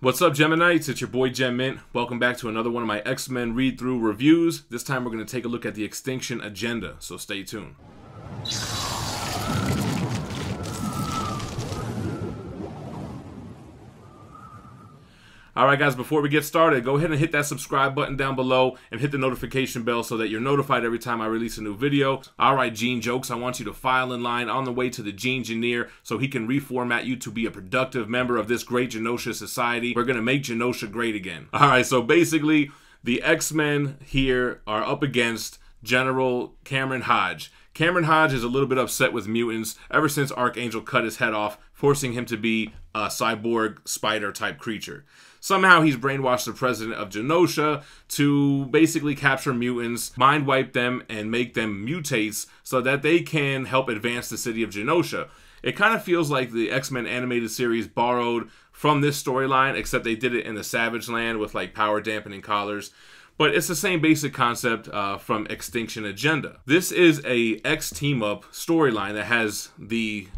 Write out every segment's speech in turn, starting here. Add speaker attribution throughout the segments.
Speaker 1: What's up, Geminites? It's your boy Gem Mint. Welcome back to another one of my X-Men read-through reviews. This time we're going to take a look at the X-Tinction Agenda, so stay tuned. Alright guys, before we get started, go ahead and hit that subscribe button down below and hit the notification bell so that you're notified every time I release a new video. Alright, Gene Jokes, I want you to file in line on the way to the Gene Engineer so he can reformat you to be a productive member of this great Genosha society. We're going to make Genosha great again. Alright, so basically, the X-Men here are up against General Cameron Hodge. Cameron Hodge is a little bit upset with mutants ever since Archangel cut his head off, forcing him to be a cyborg spider-type creature. Somehow he's brainwashed the president of Genosha to basically capture mutants, mind wipe them, and make them mutates so that they can help advance the city of Genosha. It kind of feels like the X-Men animated series borrowed from this storyline, except they did it in the Savage Land with like power dampening collars. But it's the same basic concept from X-Tinction Agenda. This is a X team-up storyline that has the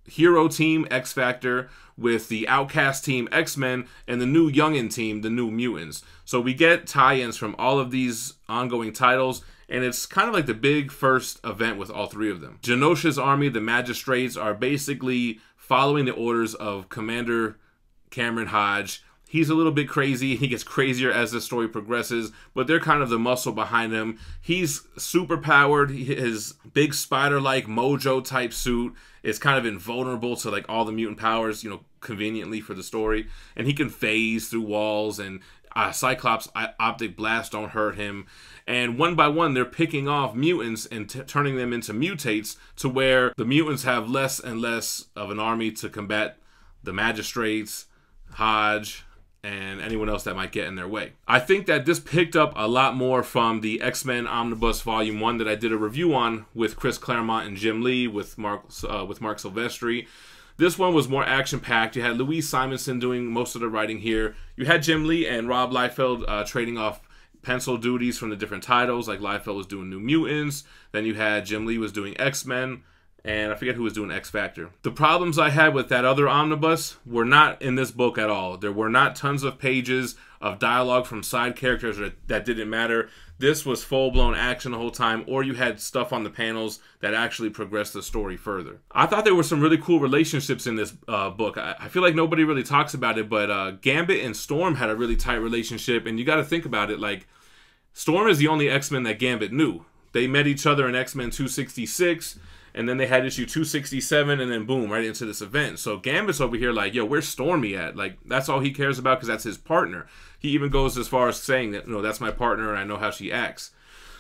Speaker 1: hero team, X-Factor, with the outcast team, X-Men, and the new youngin team, the New Mutants. So we get tie-ins from all of these ongoing titles, and it's kind of like the big first event with all three of them. Genosha's army, the Magistrates, are basically following the orders of Commander Cameron Hodge. He's a little bit crazy. He gets crazier as the story progresses, but they're kind of the muscle behind him. He's super powered. His big spider-like mojo type suit is kind of invulnerable to like all the mutant powers, you know, conveniently for the story. And he can phase through walls, and Cyclops' optic blast don't hurt him. And one by one, they're picking off mutants and turning them into mutates to where the mutants have less and less of an army to combat the Magistrates, Hodge, and anyone else that might get in their way. I think that this picked up a lot more from the X-Men Omnibus Volume 1 that I did a review on with Chris Claremont and Jim Lee with Mark Silvestri. This one was more action-packed. You had Louise Simonson doing most of the writing here. You had Jim Lee and Rob Liefeld trading off pencil duties from the different titles. Like Liefeld was doing New Mutants. Then you had Jim Lee was doing X-Men. And I forget who was doing X-Factor. The problems I had with that other omnibus were not in this book at all. There were not tons of pages of dialogue from side characters that didn't matter. This was full-blown action the whole time, or you had stuff on the panels that actually progressed the story further. I thought there were some really cool relationships in this book. I feel like nobody really talks about it, but Gambit and Storm had a really tight relationship, and you got to think about it. Like, Storm is the only X-Men that Gambit knew. They met each other in X-Men 266, and then they had issue 267, and then boom, right into this event. So Gambit's over here like, yo, where's Stormy at? Like, that's all he cares about because that's his partner. He even goes as far as saying that, no, that's my partner and I know how she acts.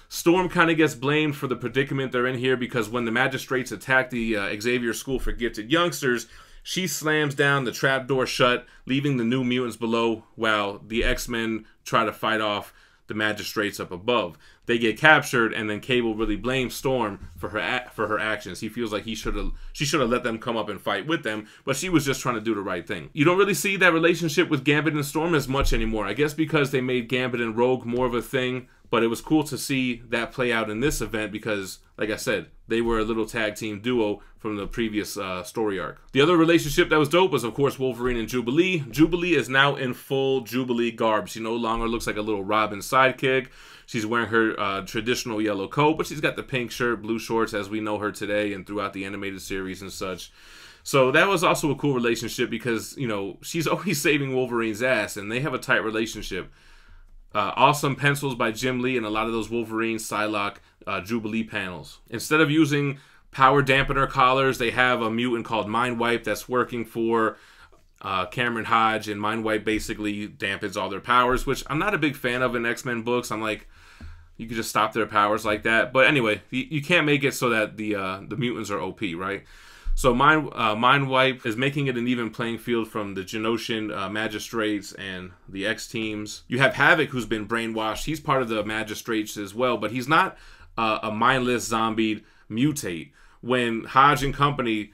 Speaker 1: Storm kind of gets blamed for the predicament they're in here because when the Magistrates attack the Xavier School for Gifted Youngsters, she slams down the trapdoor shut, leaving the New Mutants below while the X-Men try to fight off the Magistrates up above. They get captured, and then Cable really blames Storm for her actions. He feels like she should have let them come up and fight with them, but she was just trying to do the right thing. You don't really see that relationship with Gambit and Storm as much anymore. I guess because they made Gambit and Rogue more of a thing, but it was cool to see that play out in this event because, like I said, they were a little tag team duo from the previous story arc. The other relationship that was dope was, of course, Wolverine and Jubilee. Jubilee is now in full Jubilee garb. She no longer looks like a little Robin sidekick. She's wearing her traditional yellow coat, but she's got the pink shirt, blue shorts as we know her today and throughout the animated series and such. So that was also a cool relationship because, you know, she's always saving Wolverine's ass, and they have a tight relationship. Awesome pencils by Jim Lee and a lot of those Wolverine, Psylocke, Jubilee panels. Instead of using power dampener collars, they have a mutant called Mind Wipe that's working for Cameron Hodge, and Mind Wipe basically dampens all their powers, which I'm not a big fan of in X-Men books. I'm like, you could just stop their powers like that. But anyway, you can't make it so that the mutants are OP, right? So Mind Wipe is making it an even playing field from the Genoshan Magistrates and the X-Teams. You have Havoc, who's been brainwashed. He's part of the Magistrates as well, but he's not a mindless zombie mutate. When Hodge and company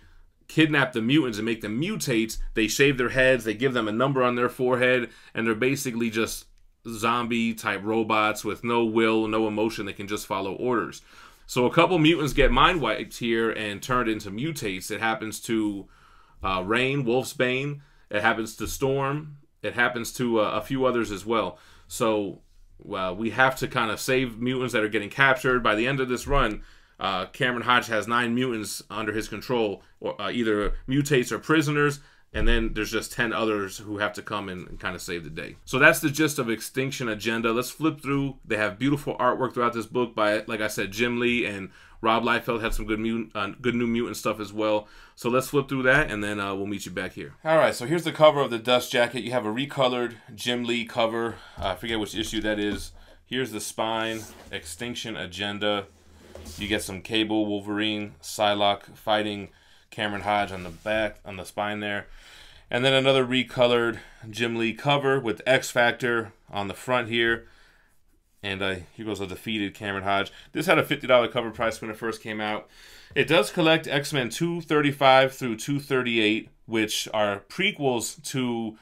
Speaker 1: kidnap the mutants and make them mutates, they shave their heads, they give them a number on their forehead, and they're basically just zombie-type robots with no will, no emotion. They can just follow orders. So a couple mutants get mind wiped here and turned into mutates. It happens to Rain, Wolfsbane. It happens to Storm. it happens to a few others as well. So we have to kind of save mutants that are getting captured. By the end of this run, Cameron Hodge has 9 mutants under his control, or either mutates or prisoners, and then there's just 10 others who have to come and kind of save the day. So that's the gist of X-Tinction Agenda. Let's flip through. They have beautiful artwork throughout this book by, like I said, Jim Lee, and Rob Liefeld had some good New Mutant stuff as well. So let's flip through that, and then we'll meet you back here. All right, so here's the cover of the Dust Jacket. You have a recolored Jim Lee cover. I forget which issue that is. Here's the spine, X-Tinction Agenda. You get some Cable, Wolverine, Psylocke fighting Cameron Hodge on the back, on the spine there. And then another recolored Jim Lee cover with X Factor on the front here. And here goes a defeated Cameron Hodge. This had a $50 cover price when it first came out. It does collect X-Men 235 through 238, which are prequels to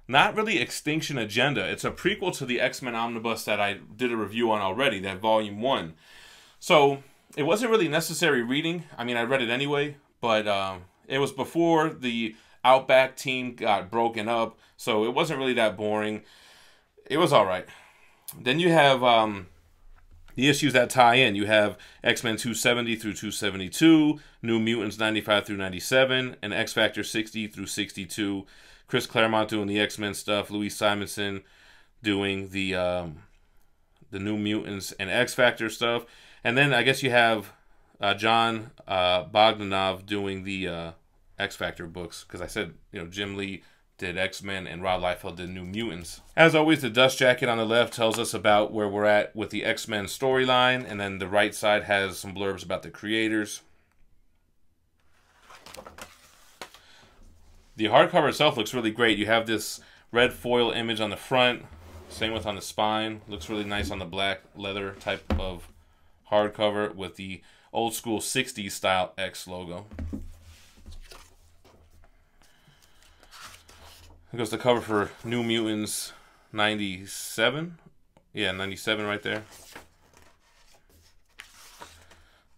Speaker 1: not really X-Tinction Agenda. It's a prequel to the X-Men Omnibus that I did a review on already, that Volume 1. So it wasn't really necessary reading. I mean, I read it anyway, but it was before the Outback team got broken up, so it wasn't really that boring. It was all right. Then you have the issues that tie in. You have X-Men 270 through 272, New Mutants 95 through 97, and X Factor 60 through 62. Chris Claremont doing the X-Men stuff, Louise Simonson doing the New Mutants and X Factor stuff. And then I guess you have John Bogdanov doing the X Factor books, because I said, you know, Jim Lee did X-Men and Rob Liefeld did New Mutants. As always, the Dust Jacket on the left tells us about where we're at with the X-Men storyline, and then the right side has some blurbs about the creators. The hardcover itself looks really great. You have this red foil image on the front, same with on the spine. Looks really nice on the black leather type of hardcover with the old school 60s style X logo. Here goes the cover for New Mutants 97. Yeah, 97 right there.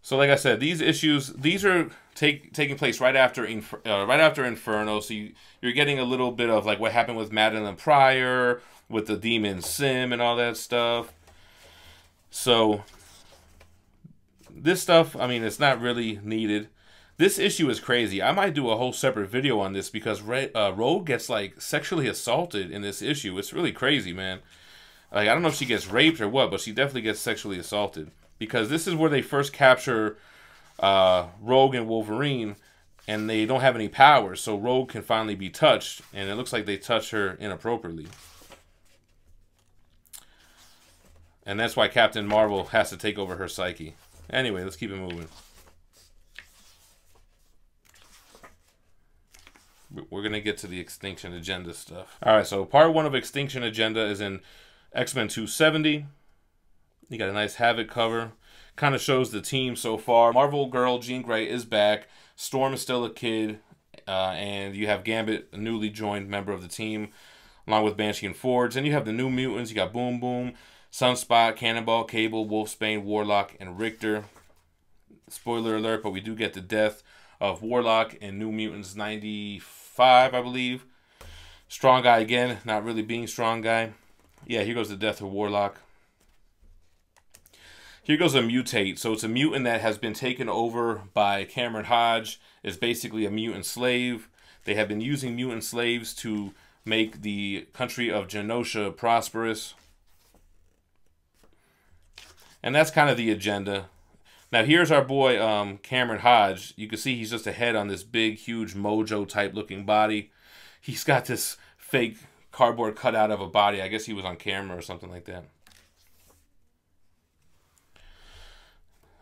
Speaker 1: So like I said, these issues, these are taking place right after Inferno. So you're getting a little bit of like what happened with Madeline Pryor, with the Demon Sim and all that stuff. So this stuff, I mean, it's not really needed. This issue is crazy. I might do a whole separate video on this because Rogue gets like sexually assaulted in this issue. It's really crazy, man. Like, I don't know if she gets raped or what, but she definitely gets sexually assaulted. Because this is where they first capture Rogue and Wolverine, and they don't have any powers, so Rogue can finally be touched, and it looks like they touch her inappropriately. And that's why Captain Marvel has to take over her psyche. Anyway, let's keep it moving. We're going to get to the X-Tinction Agenda stuff. Alright, so part 1 of X-Tinction Agenda is in X-Men 270. You got a nice Havoc cover. Kind of shows the team so far. Marvel Girl Jean Grey is back. Storm is still a kid. And you have Gambit, a newly joined member of the team, along with Banshee and Forge. And you have the New Mutants. You got Boom Boom, Sunspot, Cannonball, Cable, Wolfsbane, Warlock, and Richter. Spoiler alert, but we do get the death of Warlock in New Mutants 95, I believe. Strong Guy again, not really being Strong Guy. Yeah, here goes the death of Warlock. Here goes a mutate. So it's a mutant that has been taken over by Cameron Hodge. It's basically a mutant slave. They have been using mutant slaves to make the country of Genosha prosperous. And that's kind of the agenda. Now here's our boy Cameron Hodge. You can see he's just a head on this big, huge Mojo type looking body. He's got this fake cardboard cutout of a body. I guess he was on camera or something like that.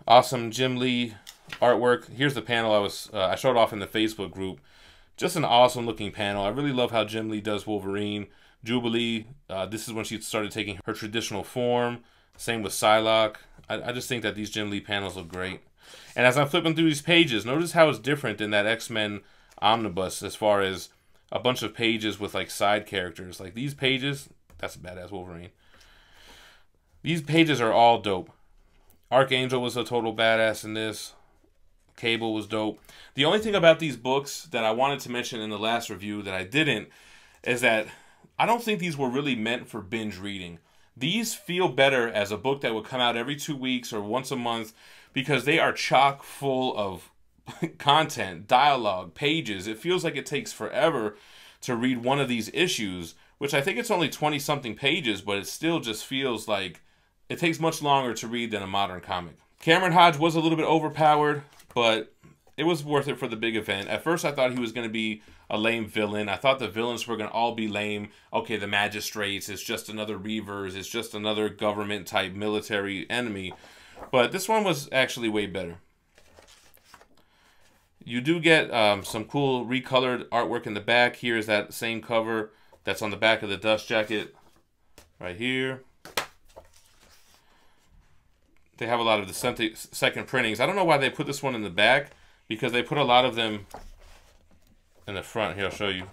Speaker 1: Awesome Jim Lee artwork. Here's the panel I showed off in the Facebook group. Just an awesome looking panel. I really love how Jim Lee does Wolverine. Jubilee, this is when she started taking her traditional form. Same with Psylocke. I just think that these Jim Lee panels look great. And as I'm flipping through these pages, notice how it's different than that X-Men Omnibus as far as a bunch of pages with like side characters. Like these pages, that's a badass Wolverine. These pages are all dope. Archangel was a total badass in this. Cable was dope. The only thing about these books that I wanted to mention in the last review that I didn't is that I don't think these were really meant for binge reading. These feel better as a book that would come out every 2 weeks or once a month, because they are chock full of content, dialogue, pages. It feels like it takes forever to read one of these issues, which I think it's only 20-something pages, but it still just feels like it takes much longer to read than a modern comic. Cameron Hodge was a little bit overpowered, but it was worth it for the big event. At first, I thought he was going to be a lame villain. I thought the villains were going to all be lame. Okay, the magistrates, it's just another Reavers, it's just another government-type military enemy. But this one was actually way better. You do get some cool recolored artwork in the back. Here's that same cover that's on the back of the dust jacket right here. They have a lot of the second printings. I don't know why they put this one in the back, because they put a lot of them in the front. Here, I'll show you.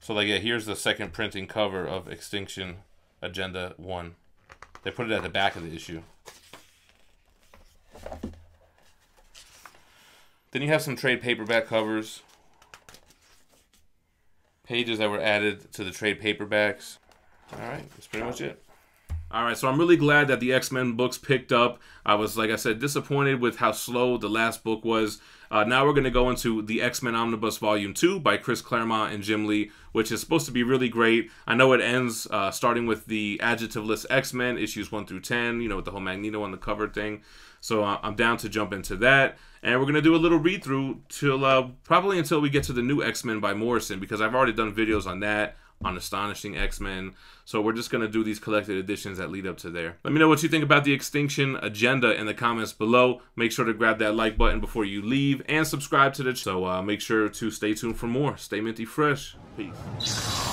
Speaker 1: So, like, yeah, here's the second printing cover of X-Tinction Agenda 1. They put it at the back of the issue. Then you have some trade paperback covers. Pages that were added to the trade paperbacks. Alright, that's pretty much it. Alright, so I'm really glad that the X-Men books picked up. I was, like I said, disappointed with how slow the last book was. Now we're going to go into the X-Men Omnibus Volume 2 by Chris Claremont and Jim Lee, which is supposed to be really great. I know it ends starting with the adjectiveless X-Men, issues 1 through 10, you know, with the whole Magneto on the cover thing. So I'm down to jump into that. And we're going to do a little read-through till probably until we get to the new X-Men by Morrison, because I've already done videos on that, on Astonishing X-Men. So we're just going to do these collected editions that lead up to there. Let me know what you think about the X-Tinction Agenda in the comments below. Make sure to grab that like button before you leave and subscribe to the channel. So make sure to stay tuned for more. Stay minty fresh. Peace.